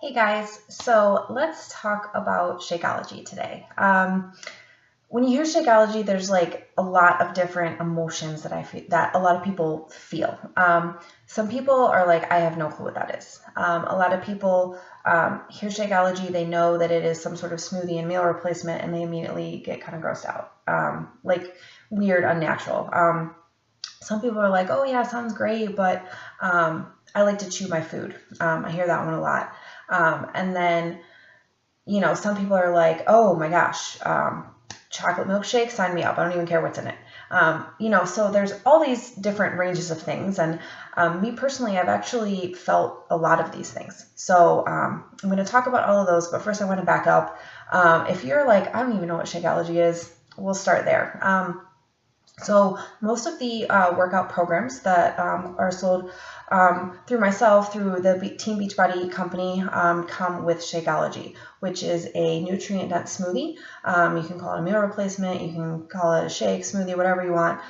Hey guys, so let's talk about Shakeology today. When you hear Shakeology, there's like a lot of different emotions that I feel that a lot of people feel. Some people are like, I have no clue what that is. A lot of people hear Shakeology, they know that it is some sort of smoothie and meal replacement, and they immediately get kind of grossed out, like weird, unnatural. Some people are like, oh yeah, sounds great, but I like to chew my food. I hear that one a lot. And then, some people are like, oh my gosh, chocolate milkshake, sign me up. I don't even care what's in it. So there's all these different ranges of things. And me personally, I've actually felt a lot of these things. So I'm going to talk about all of those. But first, I want to back up. If you're like, I don't even know what Shakeology is, we'll start there. So most of the workout programs that are sold through myself, through the Team Beachbody company, come with Shakeology, which is a nutrient-dense smoothie. You can call it a meal replacement, you can call it a shake, smoothie, whatever you want.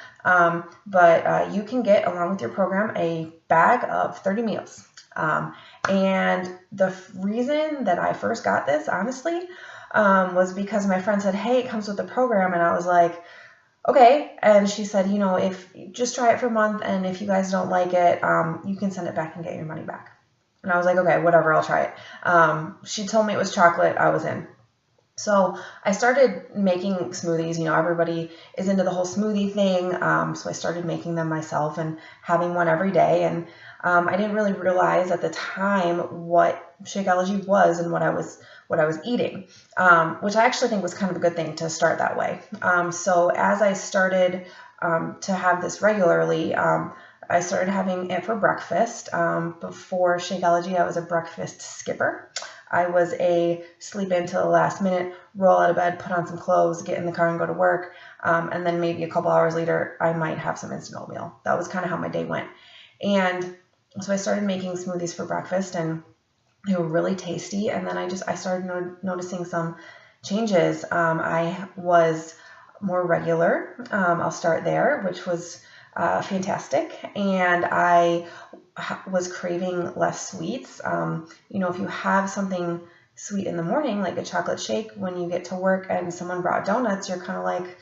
But you can get, along with your program, a bag of 30 meals. And the reason that I first got this, honestly, was because my friend said, hey, it comes with the program. And I was like, okay. And she said, if just try it for a month, and if you guys don't like it, you can send it back and get your money back. And I was like, okay, whatever, I'll try it. She told me it was chocolate. I was in. So I started making smoothies. Everybody is into the whole smoothie thing. So I started making them myself and having one every day. And I didn't really realize at the time what Shakeology was and what I was eating, which I actually think was kind of a good thing to start that way. So as I started to have this regularly, I started having it for breakfast. Before Shakeology, I was a breakfast skipper. I was a sleep in till the last minute, roll out of bed, put on some clothes, get in the car and go to work. And then maybe a couple hours later, I might have some instant oatmeal. That was kind of how my day went. And so I started making smoothies for breakfast, and they were really tasty. And then I started noticing some changes. I was more regular. I'll start there, which was fantastic. And I was craving less sweets. If you have something sweet in the morning, like a chocolate shake, when you get to work and someone brought donuts, you're kind of like,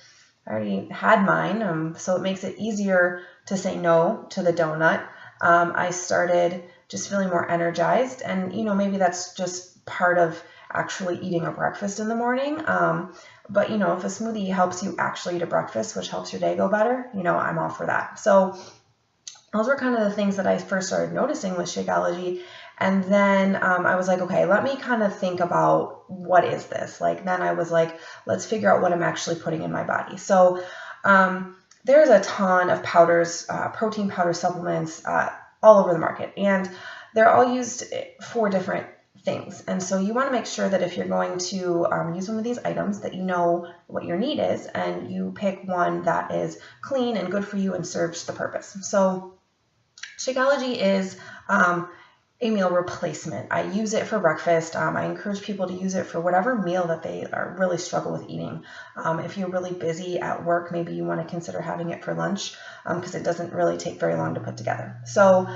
I already had mine. So it makes it easier to say no to the donut. I started just feeling more energized, and maybe that's just part of actually eating a breakfast in the morning. But if a smoothie helps you actually eat a breakfast, which helps your day go better, I'm all for that. So those were kind of the things that I first started noticing with Shakeology. And then I was like, okay, let me kind of think about what is this? Then I was like, let's figure out what I'm actually putting in my body. So there's a ton of powders, protein powder supplements all over the market, and they're all used for different things. And so you want to make sure that if you're going to use one of these items, that you know what your need is, and you pick one that is clean and good for you and serves the purpose. So Shakeology is a meal replacement. I use it for breakfast. I encourage people to use it for whatever meal that they really struggle with eating. If you're really busy at work, maybe you want to consider having it for lunch, because it doesn't really take very long to put together. So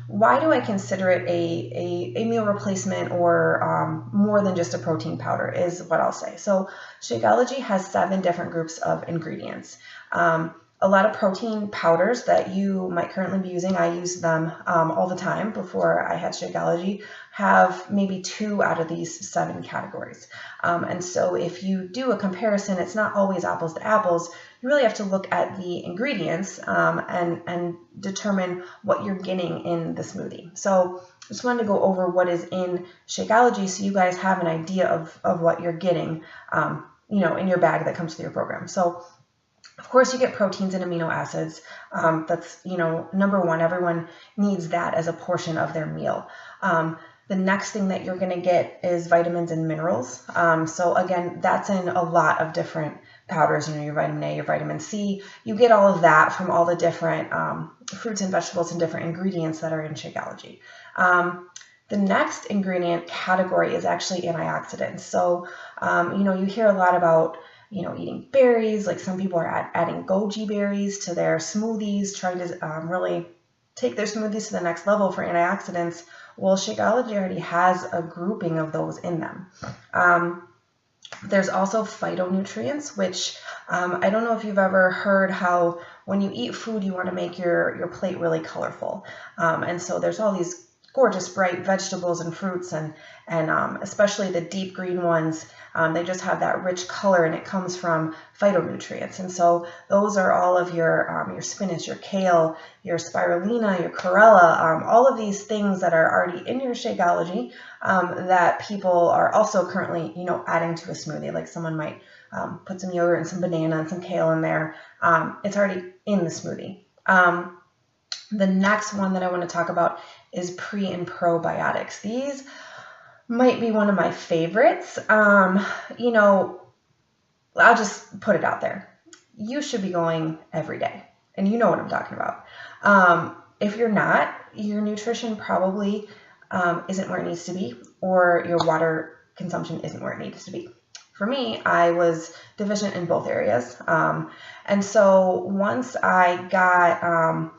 why do I consider it a meal replacement, or more than just a protein powder, is what I'll say. So Shakeology has 7 different groups of ingredients. A lot of protein powders that you might currently be using, I use them all the time before I had Shakeology, have maybe 2 out of these 7 categories. And so if you do a comparison, it's not always apples to apples. You really have to look at the ingredients and determine what you're getting in the smoothie. So I just wanted to go over what is in Shakeology so you guys have an idea of what you're getting in your bag that comes with your program. So of course, you get proteins and amino acids. That's, number one. Everyone needs that as a portion of their meal. The next thing that you're going to get is vitamins and minerals. So again, that's in a lot of different powders, your vitamin A, your vitamin C. You get all of that from all the different fruits and vegetables and different ingredients that are in Shakeology. The next ingredient category is actually antioxidants. So, you hear a lot about eating berries. Like some people are adding goji berries to their smoothies, trying to really take their smoothies to the next level for antioxidants. Well, Shakeology already has a grouping of those in them. There's also phytonutrients, which I don't know if you've ever heard how when you eat food, you want to make your plate really colorful. And so there's all these gorgeous bright vegetables and fruits, and especially the deep green ones, they just have that rich color, and it comes from phytonutrients. And so those are all of your spinach, your kale, your spirulina, your chlorella, all of these things that are already in your Shakeology, that people are also currently, adding to a smoothie. Like someone might put some yogurt and some banana and some kale in there. It's already in the smoothie. The next one that I want to talk about is pre and probiotics. These might be one of my favorites. I'll just put it out there. You should be going every day, and you know what I'm talking about. If you're not, your nutrition probably isn't where it needs to be, or your water consumption isn't where it needs to be. For me, I was deficient in both areas. And so once I got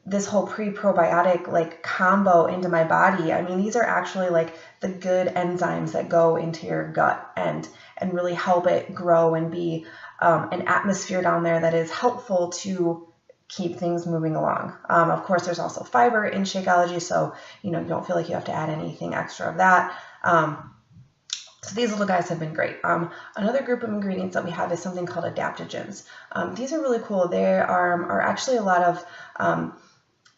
this whole pre-probiotic like combo into my body, I mean, these are actually like the good enzymes that go into your gut and really help it grow and be an atmosphere down there that is helpful to keep things moving along. Of course, there's also fiber in Shakeology, so you don't feel like you have to add anything extra of that. So these little guys have been great. Another group of ingredients that we have is something called adaptogens. These are really cool. They are actually a lot of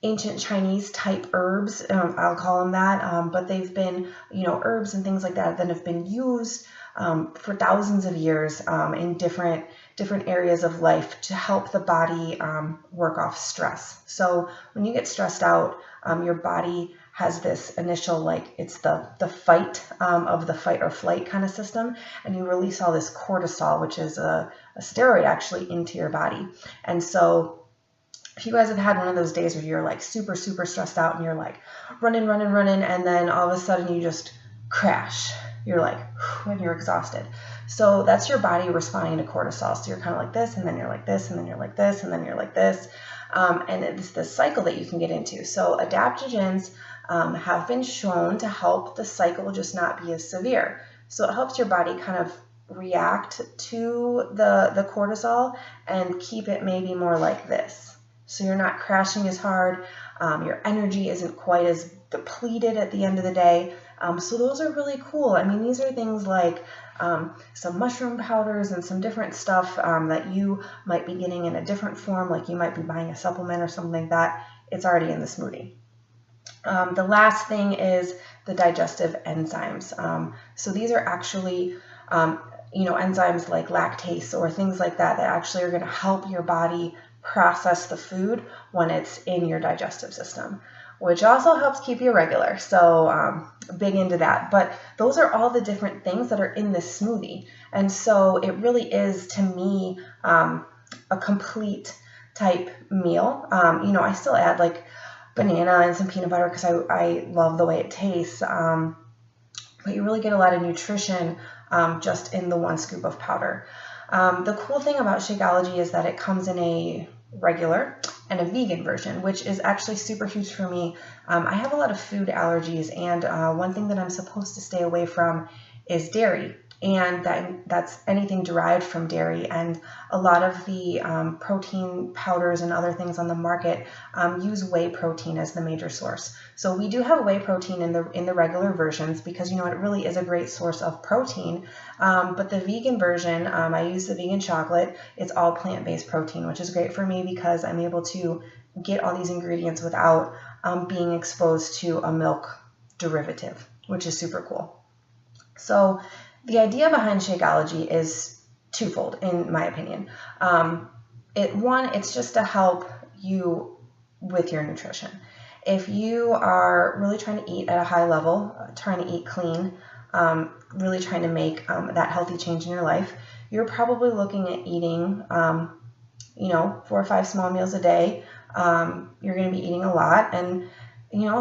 ancient Chinese type herbs, I'll call them that, but they've been, herbs and things like that have been used for thousands of years in different areas of life to help the body work off stress. So when you get stressed out, your body has this initial, like, it's the fight of the fight or flight kind of system, and you release all this cortisol, which is a steroid actually, into your body. And so if you guys have had one of those days where you're like super, super stressed out and you're like running, and then all of a sudden you just crash, you're like, when you're exhausted. So that's your body responding to cortisol. So you're kind of like this, and then you're like this, and then you're like this, and then you're like this. And it's the cycle that you can get into. So adaptogens have been shown to help the cycle just not be as severe. So it helps your body kind of react to the cortisol and keep it maybe more like this. So you're not crashing as hard. Your energy isn't quite as depleted at the end of the day. So those are really cool. I mean, these are things like some mushroom powders and some different stuff that you might be getting in a different form, like you might be buying a supplement or something like that. It's already in the smoothie. The last thing is the digestive enzymes. So these are actually, enzymes like lactase or things like that actually are going to help your body process the food when it's in your digestive system, which also helps keep you regular. So big into that. But those are all the different things that are in this smoothie. And so it really is, to me, a complete type meal. I still add like banana and some peanut butter because I love the way it tastes. But you really get a lot of nutrition just in the one scoop of powder. The cool thing about Shakeology is that it comes in a regular and a vegan version, which is actually super huge for me. I have a lot of food allergies, and one thing that I'm supposed to stay away from is dairy, and that's anything derived from dairy. And a lot of the protein powders and other things on the market use whey protein as the major source. So we do have whey protein in the regular versions because it really is a great source of protein. But the vegan version, I use the vegan chocolate. It's all plant-based protein, which is great for me because I'm able to get all these ingredients without being exposed to a milk derivative, which is super cool. So the idea behind Shakeology is twofold, in my opinion. It's just to help you with your nutrition. If you are really trying to eat at a high level, trying to eat clean, really trying to make that healthy change in your life, you're probably looking at eating, 4 or 5 small meals a day. You're going to be eating a lot, and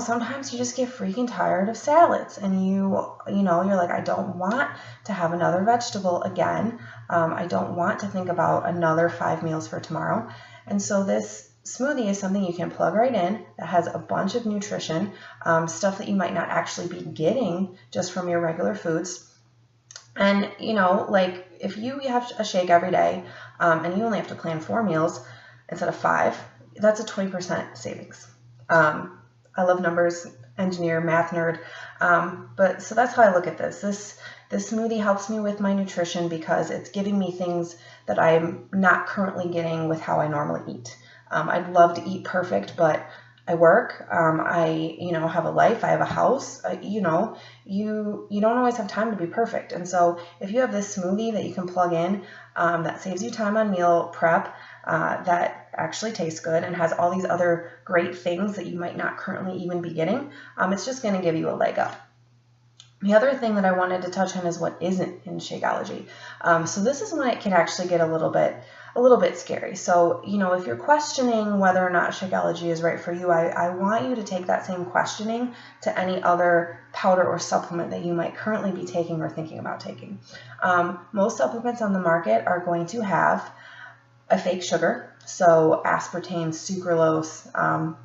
sometimes you just get freaking tired of salads, and you're like, I don't want to have another vegetable again. I don't want to think about another 5 meals for tomorrow. And so this smoothie is something you can plug right in that has a bunch of nutrition, stuff that you might not actually be getting just from your regular foods. And, like if you have a shake every day and you only have to plan 4 meals instead of 5, that's a 20% savings. I love numbers, engineer, math nerd. But so that's how I look at this. This smoothie helps me with my nutrition because it's giving me things that I'm not currently getting with how I normally eat. I'd love to eat perfect, but I work, I, have a life, I have a house, you don't always have time to be perfect. And so if you have this smoothie that you can plug in, that saves you time on meal prep, that actually tastes good and has all these other great things that you might not currently even be getting, it's just going to give you a leg up. The other thing that I wanted to touch on is what isn't in Shakeology. So this is when it can actually get a little bit scary. So, if you're questioning whether or not Shakeology is right for you, I want you to take that same questioning to any other powder or supplement that you might currently be taking or thinking about taking. Most supplements on the market are going to have a fake sugar, so aspartame, sucralose,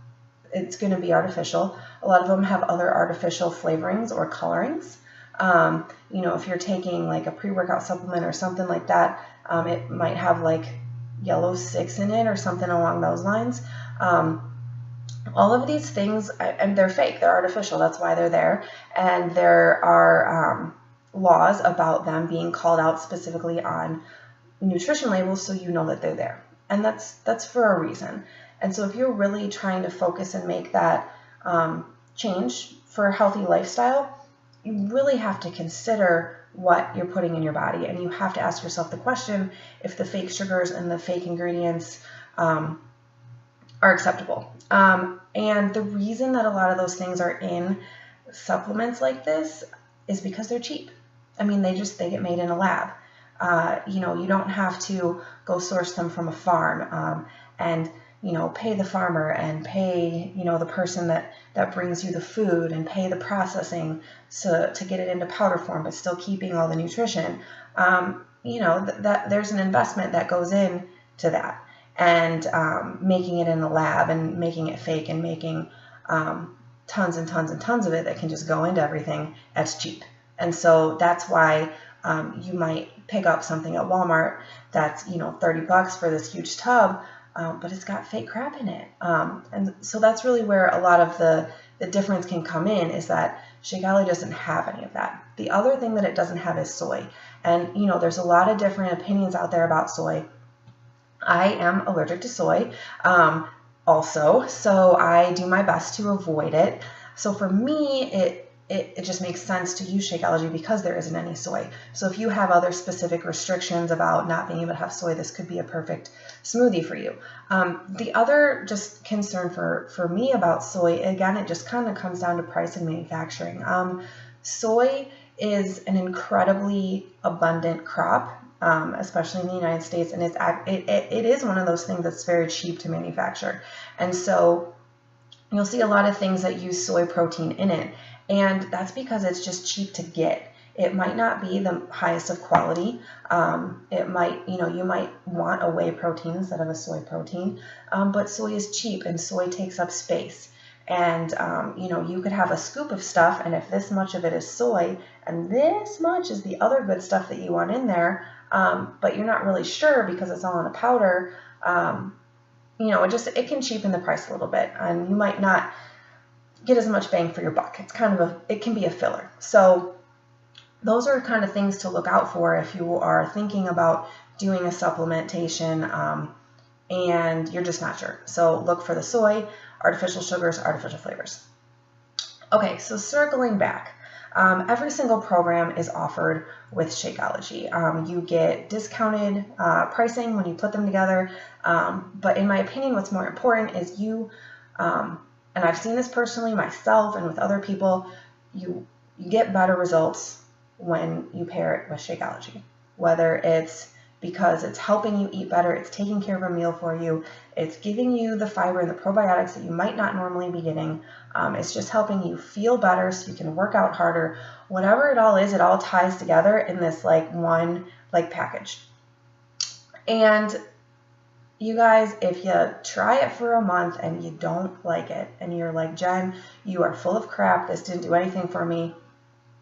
it's going to be artificial. A lot of them have other artificial flavorings or colorings. If you're taking like a pre-workout supplement or something like that, it might have like yellow 6 in it or something along those lines. All of these things, and they're fake, they're artificial, that's why they're there. And there are laws about them being called out specifically on nutrition labels so you know that they're there. And that's for a reason. And so if you're really trying to focus and make that change for a healthy lifestyle, you really have to consider what you're putting in your body. And you have to ask yourself the question if the fake sugars and the fake ingredients are acceptable. And the reason that a lot of those things are in supplements like this is because they're cheap. I mean, they get made in a lab. You don't have to go source them from a farm and pay the farmer and pay, the person that brings you the food and pay the processing to get it into powder form, but still keeping all the nutrition. That there's an investment that goes into that, and making it in the lab and making it fake and making tons and tons and tons of it that can just go into everything, that's cheap. And so that's why you might pick up something at Walmart that's, $30 for this huge tub, but it's got fake crap in it. And so that's really where a lot of the difference can come in, is that Shakeology doesn't have any of that. The other thing that it doesn't have is soy. And, there's a lot of different opinions out there about soy. I am allergic to soy also, so I do my best to avoid it. So for me, it just makes sense to use Shakeology because there isn't any soy. So if you have other specific restrictions about not being able to have soy, this could be a perfect smoothie for you. The other just concern for me about soy, again, it just kind of comes down to price and manufacturing. Soy is an incredibly abundant crop, especially in the United States, and it is one of those things that's very cheap to manufacture. And so you'll see a lot of things that use soy protein in it. And that's because it's just cheap to get. It might not be the highest of quality. It might, you might want a whey protein instead of a soy protein, but soy is cheap and soy takes up space. And, you could have a scoop of stuff, and if this much of it is soy and this much is the other good stuff that you want in there, but you're not really sure because it's all in a powder, it can cheapen the price a little bit, and you might not get as much bang for your buck. It's it can be a filler. So those are kind of things to look out for if you are thinking about doing a supplementation and you're just not sure. So look for the soy, artificial sugars, artificial flavors. Okay, so circling back, every single program is offered with Shakeology. You get discounted pricing when you put them together, but in my opinion, what's more important is and I've seen this personally myself and with other people, you get better results when you pair it with Shakeology. Whether it's because it's helping you eat better, it's taking care of a meal for you, it's giving you the fiber and the probiotics that you might not normally be getting, it's just helping you feel better so you can work out harder. Whatever it all is, it all ties together in this one package. And you guys, if you try it for a month and you don't like it, and you're like, Jen, you are full of crap, this didn't do anything for me,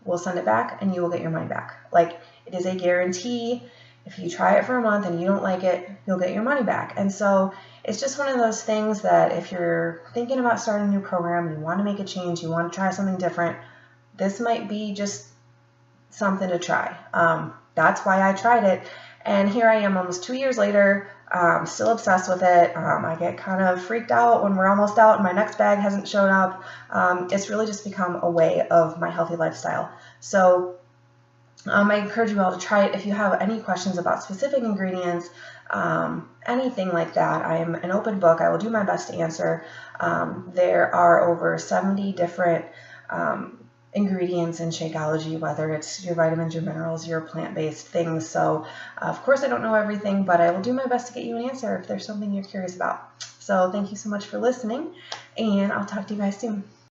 we'll send it back and you will get your money back. Like, it is a guarantee. If you try it for a month and you don't like it, you'll get your money back. And so it's just one of those things that if you're thinking about starting a new program, you want to make a change, you want to try something different, this might be just something to try. That's why I tried it. And here I am almost 2 years later, still obsessed with it. I get kind of freaked out when we're almost out and my next bag hasn't shown up. It's really just become a way of my healthy lifestyle. So I encourage you all to try it. If you have any questions about specific ingredients, anything like that, I am an open book. I will do my best to answer. There are over 70 different ingredients in Shakeology, whether it's your vitamins, your minerals, your plant-based things. So of course I don't know everything, but I will do my best to get you an answer if there's something you're curious about. So thank you so much for listening, and I'll talk to you guys soon.